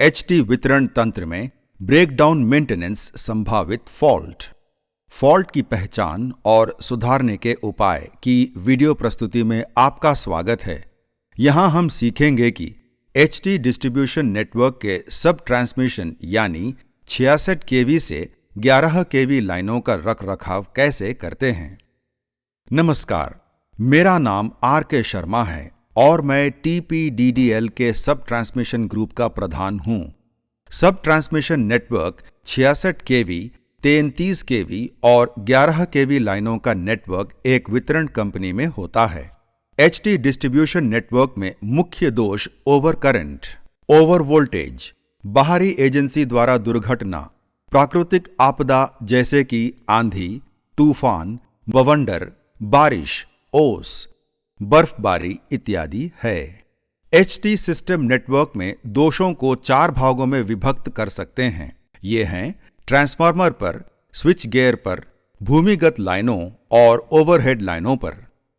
HT वितरण तंत्र में ब्रेकडाउन मेंटेनेंस संभावित फॉल्ट की पहचान और सुधारने के उपाय की वीडियो प्रस्तुति में आपका स्वागत है। यहाँ हम सीखेंगे कि एचटी डिस्ट्रीब्यूशन नेटवर्क के सब ट्रांसमिशन यानी 66 केवी से 11 केवी लाइनों का रखरखाव कैसे करते हैं। नमस्कार, मेरा नाम R.K. शर्मा है और मैं TPDDL के सब ट्रांसमिशन ग्रुप का प्रधान हूं। सब ट्रांसमिशन नेटवर्क 66 केवी, 33 केवी और 11 केवी लाइनों का नेटवर्क एक वितरण कंपनी में होता है। एचटी डिस्ट्रीब्यूशन नेटवर्क में मुख्य दोष ओवर करंट, ओवर वोल्टेज, बाहरी एजेंसी द्वारा दुर्घटना, प्राकृतिक आपदा जैसे कि आंधी, तूफान, बवंडर, बारिश, ओस, बर्फबारी इत्यादि है। एचटी सिस्टम नेटवर्क में दोषों को 4 भागों में विभक्त कर सकते हैं। ये हैं ट्रांसफार्मर पर, स्विच गियर पर, भूमिगत लाइनों और ओवरहेड लाइनों पर।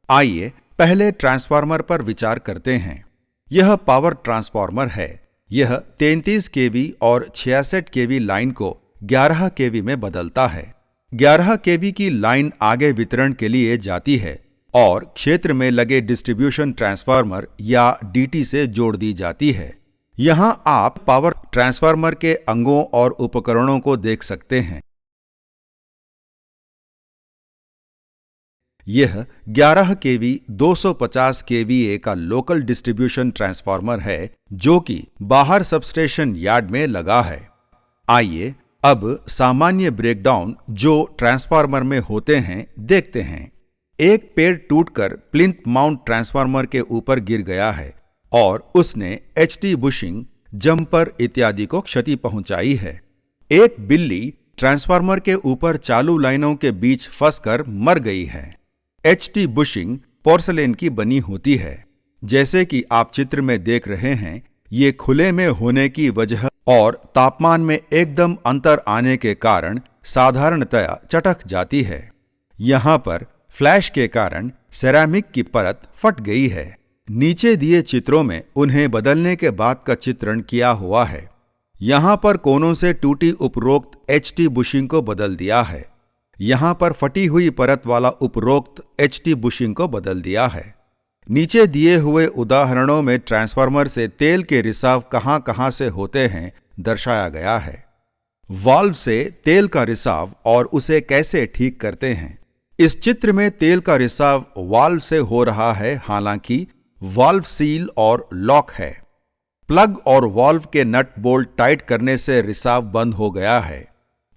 आइए पहले ट्रांसफार्मर पर विचार करते हैं। यह पावर ट्रांसफार्मर है। यह 33 केवी और 66 केवी लाइन को 11 केवी में बदलता है। 11 केवी की लाइन आगे वितरण के लिए जाती है और क्षेत्र में लगे डिस्ट्रीब्यूशन ट्रांसफार्मर या डीटी से जोड़ दी जाती है। यहां आप पावर ट्रांसफार्मर के अंगों और उपकरणों को देख सकते हैं। यह 11 केवी 250 केवीए का लोकल डिस्ट्रीब्यूशन ट्रांसफार्मर है जो कि बाहर सबस्टेशन यार्ड में लगा है। आइए अब सामान्य ब्रेकडाउन जो ट्रांसफार्मर में होते हैं देखते हैं। एक पेड़ टूटकर प्लिंथ माउंट ट्रांसफार्मर के ऊपर गिर गया है और उसने एचटी बुशिंग, जंपर इत्यादि को क्षति पहुंचाई है। एक बिल्ली ट्रांसफार्मर के ऊपर चालू लाइनों के बीच फंसकर मर गई है। एचटी बुशिंग पोर्सलेन की बनी होती है। जैसे कि आप चित्र में देख रहे हैं, ये खुले में होने की वजह और तापमान में एकदम अंतर आने के कारण साधारणतया चटक जाती है। यहाँ पर फ्लैश के कारण सेरामिक की परत फट गई है। नीचे दिए चित्रों में उन्हें बदलने के बाद का चित्रण किया हुआ है। यहाँ पर कोनों से टूटी उपरोक्त एचटी बुशिंग को बदल दिया है। यहाँ पर फटी हुई परत वाला उपरोक्त एचटी बुशिंग को बदल दिया है। नीचे दिए हुए उदाहरणों में ट्रांसफार्मर से तेल के रिसाव कहां से होते हैं दर्शाया गया है। वाल्व से तेल का रिसाव और उसे कैसे ठीक करते हैं। इस चित्र में तेल का रिसाव वाल्व से हो रहा है, हालांकि वाल्व सील और लॉक है। प्लग और वाल्व के नट बोल्ट टाइट करने से रिसाव बंद हो गया है।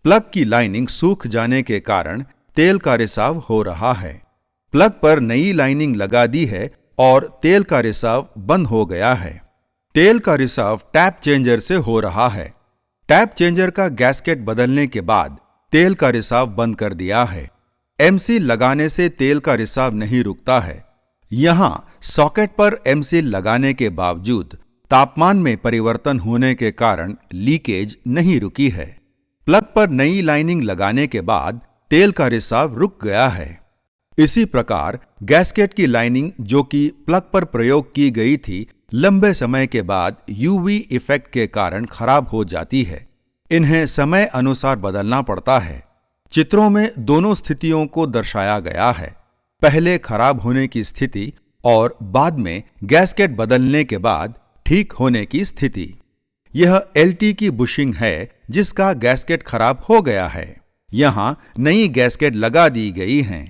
प्लग की लाइनिंग सूख जाने के कारण तेल का रिसाव हो रहा है। प्लग पर नई लाइनिंग लगा दी है और तेल का रिसाव बंद हो गया है। तेल का रिसाव टैप चेंजर से हो रहा है। टैप चेंजर का गैस्केट बदलने के बाद तेल का रिसाव बंद कर दिया है। एमसी लगाने से तेल का रिसाव नहीं रुकता है। यहां सॉकेट पर एमसी लगाने के बावजूद तापमान में परिवर्तन होने के कारण लीकेज नहीं रुकी है। प्लग पर नई लाइनिंग लगाने के बाद तेल का रिसाव रुक गया है। इसी प्रकार गैस्केट की लाइनिंग जो कि प्लग पर प्रयोग की गई थी, लंबे समय के बाद यूवी इफेक्ट के कारण खराब हो जाती है। इन्हें समय अनुसार बदलना पड़ता है। चित्रों में दोनों स्थितियों को दर्शाया गया है। पहले खराब होने की स्थिति और बाद में गैस्केट बदलने के बाद ठीक होने की स्थिति। यह एलटी की बुशिंग है जिसका गैस्केट खराब हो गया है। यहां नई गैस्केट लगा दी गई हैं।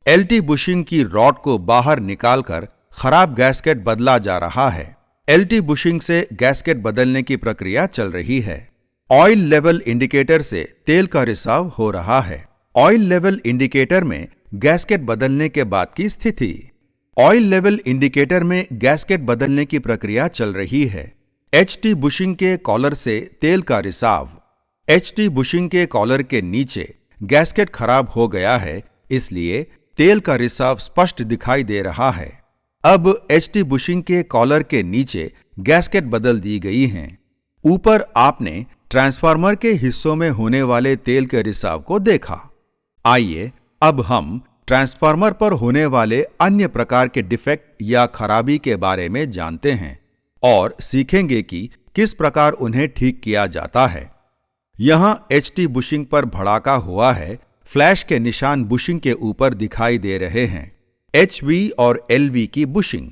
एलटी बुशिंग की रॉड को बाहर निकालकर खराब गैस्केट बदला जा रहा है। एलटी बुशिंग से गैस्केट बदलने की प्रक्रिया चल रही है। ऑयल लेवल इंडिकेटर से तेल का रिसाव हो रहा है। ऑयल लेवल इंडिकेटर में गैस्केट बदलने के बाद की स्थिति। ऑयल लेवल इंडिकेटर में गैस्केट बदलने की प्रक्रिया चल रही है। एचटी बुशिंग के कॉलर से तेल का रिसाव। एचटी बुशिंग के कॉलर के नीचे गैस्केट खराब हो गया है, इसलिए तेल का रिसाव स्पष्ट दिखाई दे रहा है। अब एचटी बुशिंग के कॉलर के नीचे गैस्केट बदल दी गई हैं। ऊपर आपने ट्रांसफार्मर के हिस्सों में होने वाले तेल के रिसाव को देखा। आइए अब हम ट्रांसफार्मर पर होने वाले अन्य प्रकार के डिफेक्ट या खराबी के बारे में जानते हैं और सीखेंगे कि किस प्रकार उन्हें ठीक किया जाता है। यहां HT बुशिंग पर भड़ाका हुआ है, फ्लैश के निशान बुशिंग के ऊपर दिखाई दे रहे हैं। HV और LV की बुशिंग।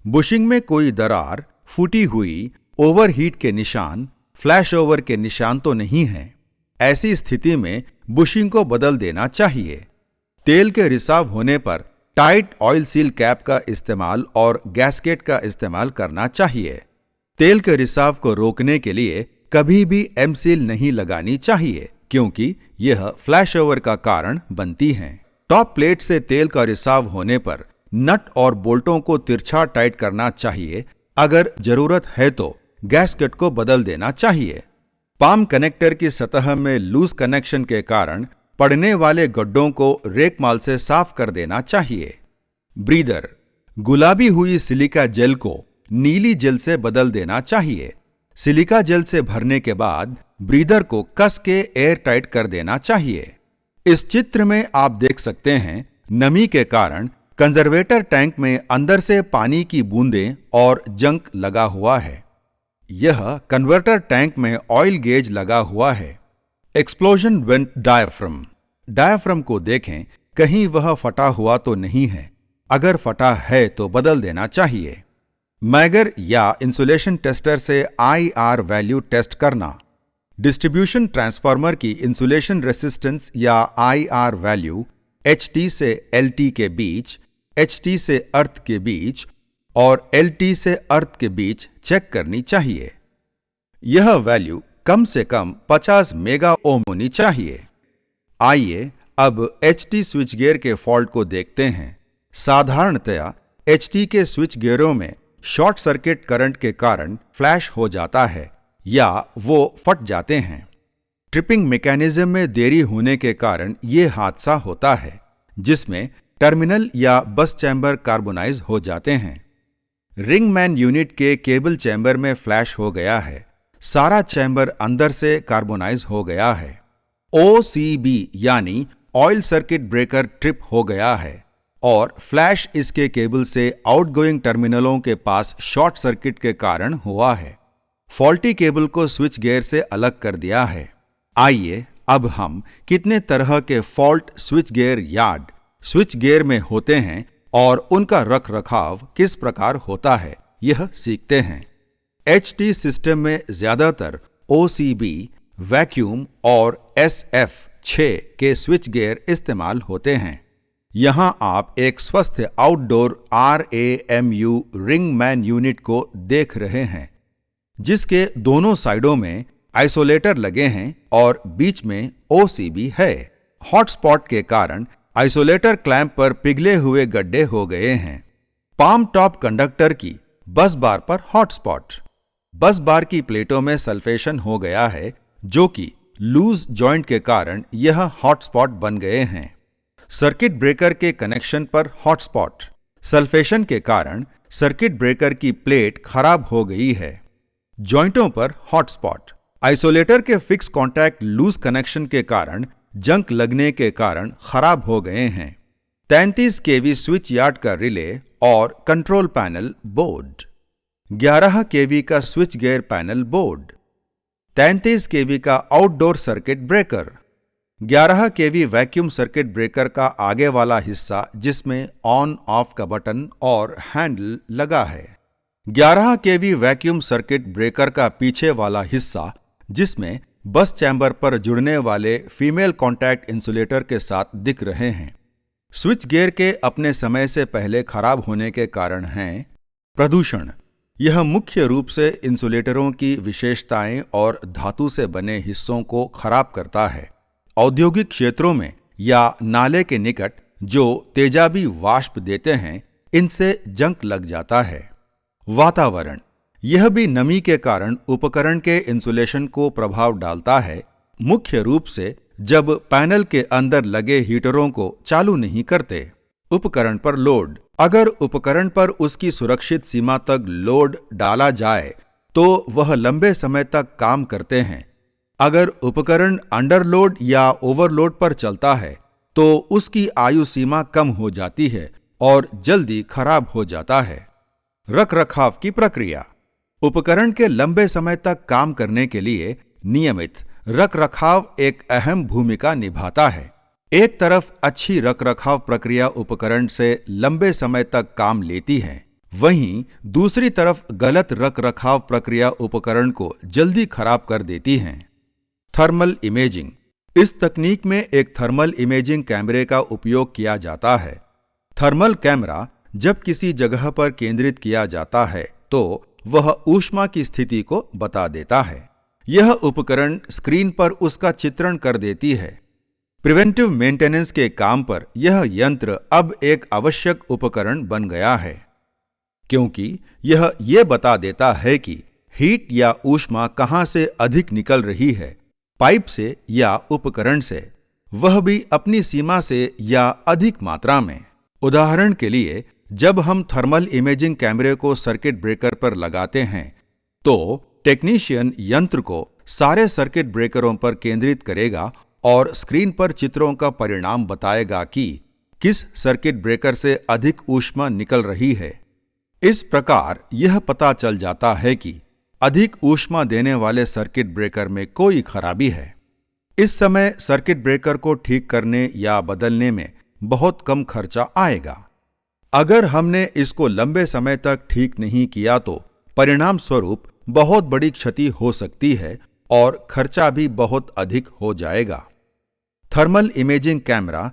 बुशिंग में कोई दरार, फूटी हुई, ओवरहीट के निशान, फ्लैश ओवर के निशान तो नहीं है। ऐसी स्थिति में बुशिंग को बदल देना चाहिए। तेल के रिसाव होने पर टाइट ऑयल सील कैप का इस्तेमाल और गैस्केट का इस्तेमाल करना चाहिए। तेल के रिसाव को रोकने के लिए कभी भी एम सील नहीं लगानी चाहिए, क्योंकि यह फ्लैश ओवर का कारण बनती हैं। टॉप प्लेट से तेल का रिसाव होने पर नट और बोल्टों को तिरछा टाइट करना चाहिए। अगर जरूरत है तो गैस्केट को बदल देना चाहिए। पाम कनेक्टर की सतह में लूज कनेक्शन के कारण पड़ने वाले गड्ढों को रेकमाल से साफ कर देना चाहिए। ब्रीदर। गुलाबी हुई सिलिका जेल को नीली जेल से बदल देना चाहिए। सिलिका जेल से भरने के बाद ब्रीदर को कस के एयर टाइट कर देना चाहिए। इस चित्र में आप देख सकते हैं, नमी के कारण कंजर्वेटर टैंक में अंदर से पानी की बूंदें और जंक लगा हुआ है। यह कन्वर्टर टैंक में ऑयल गेज लगा हुआ है। Explosion went diaphragm. डायाफ्राम को देखें, कहीं वह फटा हुआ तो नहीं है। अगर फटा है तो बदल देना चाहिए। मैगर या इंसुलेशन टेस्टर से IR वैल्यू टेस्ट करना। डिस्ट्रीब्यूशन ट्रांसफार्मर की इंसुलेशन रेसिस्टेंस या IR वैल्यू HT से LT के बीच, HT से अर्थ के बीच और LT से अर्थ के बीच चेक करनी चाहिए। यह वैल्यू कम से कम 50 मेगा ओम होनी चाहिए। आइए अब HT स्विच गियर के फॉल्ट को देखते हैं। साधारणतया HT के स्विच गियरों में शॉर्ट सर्किट करंट के कारण फ्लैश हो जाता है या वो फट जाते हैं। ट्रिपिंग मैकेनिज्म में देरी होने के कारण ये हादसा होता है, जिसमें टर्मिनल या बस चैम्बर कार्बोनाइज हो जाते हैं। रिंगमैन यूनिट के केबल चैम्बर में फ्लैश हो गया है। सारा चैम्बर अंदर से कार्बोनाइज हो गया है। OCB यानी ऑयल सर्किट ब्रेकर ट्रिप हो गया है और फ्लैश इसके केबल से आउटगोइंग टर्मिनलों के पास शॉर्ट सर्किट के कारण हुआ है। फॉल्टी केबल को स्विच गियर से अलग कर दिया है। आइए अब हम कितने तरह के fault switch gear yard switch gear में होते हैं और उनका रख रखाव किस प्रकार होता है, यह सीखते हैं। HT सिस्टम में ज्यादातर OCB, वैक्यूम और SF6 के स्विच गियर इस्तेमाल होते हैं। यहां आप एक स्वस्थ आउटडोर RAMU रिंगमैन यूनिट को देख रहे हैं, जिसके दोनों साइडों में आइसोलेटर लगे हैं और बीच में OCB है। हॉटस्पॉट के कारण आइसोलेटर क्लैंप पर पिघले हुए गड्ढे हो गए हैं। पाम टॉप कंडक्टर की बस बार पर हॉटस्पॉट। बस बार की प्लेटों में सल्फेशन हो गया है, जो कि लूज जॉइंट के कारण यह हॉटस्पॉट बन गए हैं। सर्किट ब्रेकर के कनेक्शन पर हॉटस्पॉट। सल्फेशन के कारण सर्किट ब्रेकर की प्लेट खराब हो गई है। जॉइंटों पर हॉटस्पॉट। आइसोलेटर के फिक्स कॉन्टैक्ट लूज कनेक्शन के कारण जंक लगने के कारण खराब हो गए हैं। 33 kV स्विच यार्ड का रिले और कंट्रोल पैनल बोर्ड। 11 kV का switch gear panel board. 33 kV का outdoor circuit breaker. 11 kV vacuum circuit breaker का आगे वाला हिस्सा, जिसमें ऑन ऑफ का बटन और हैंडल लगा है। 11 kV वैक्यूम सर्किट ब्रेकर का पीछे वाला हिस्सा, जिसमें बस चैम्बर पर जुड़ने वाले फीमेल कॉन्टैक्ट इंसुलेटर के साथ दिख रहे हैं। स्विच गियर के अपने समय से पहले खराब होने के कारण हैं प्रदूषण। यह मुख्य रूप से इंसुलेटरों की विशेषताएं और धातु से बने हिस्सों को खराब करता है। औद्योगिक क्षेत्रों में या नाले के निकट जो तेजाबी वाष्प देते हैं, इनसे जंक लग जाता है। वातावरण। यह भी नमी के कारण उपकरण के इंसुलेशन को प्रभाव डालता है, मुख्य रूप से जब पैनल के अंदर लगे हीटरों को चालू नहीं करते। उपकरण पर लोड। अगर उपकरण पर उसकी सुरक्षित सीमा तक लोड डाला जाए तो वह लंबे समय तक काम करते हैं। अगर उपकरण अंडरलोड या ओवरलोड पर चलता है तो उसकी आयु सीमा कम हो जाती है और जल्दी खराब हो जाता है। रखरखाव की प्रक्रिया। उपकरण के लंबे समय तक काम करने के लिए नियमित रखरखाव एक अहम भूमिका निभाता है। एक तरफ अच्छी रखरखाव प्रक्रिया उपकरण से लंबे समय तक काम लेती है, वहीं दूसरी तरफ गलत रखरखाव प्रक्रिया उपकरण को जल्दी खराब कर देती है। Thermal imaging. इस तकनीक में एक थर्मल इमेजिंग कैमरे का उपयोग किया जाता है। थर्मल कैमरा जब किसी जगह पर केंद्रित किया जाता है तो वह ऊष्मा की स्थिति को बता देता है। यह उपकरण स्क्रीन पर उसका चित्रण कर देती है। प्रिवेंटिव मेंटेनेंस के काम पर यह यंत्र अब एक आवश्यक उपकरण बन गया है, क्योंकि यह ये बता देता है कि हीट या ऊष्मा कहां से अधिक निकल रही है, पाइप से या उपकरण से, वह भी अपनी सीमा से या अधिक मात्रा में। उदाहरण के लिए, जब हम थर्मल इमेजिंग कैमरे को सर्किट ब्रेकर पर लगाते हैं तो टेक्नीशियन यंत्र को सारे सर्किट ब्रेकरों पर केंद्रित करेगा और स्क्रीन पर चित्रों का परिणाम बताएगा कि किस सर्किट ब्रेकर से अधिक ऊष्मा निकल रही है। इस प्रकार यह पता चल जाता है कि अधिक ऊष्मा देने वाले सर्किट ब्रेकर में कोई खराबी है। इस समय सर्किट ब्रेकर को ठीक करने या बदलने में बहुत कम खर्चा आएगा। अगर हमने इसको लंबे समय तक ठीक नहीं किया तो परिणाम स्वरूप बहुत बड़ी क्षति हो सकती है और खर्चा भी बहुत अधिक हो जाएगा। Thermal imaging camera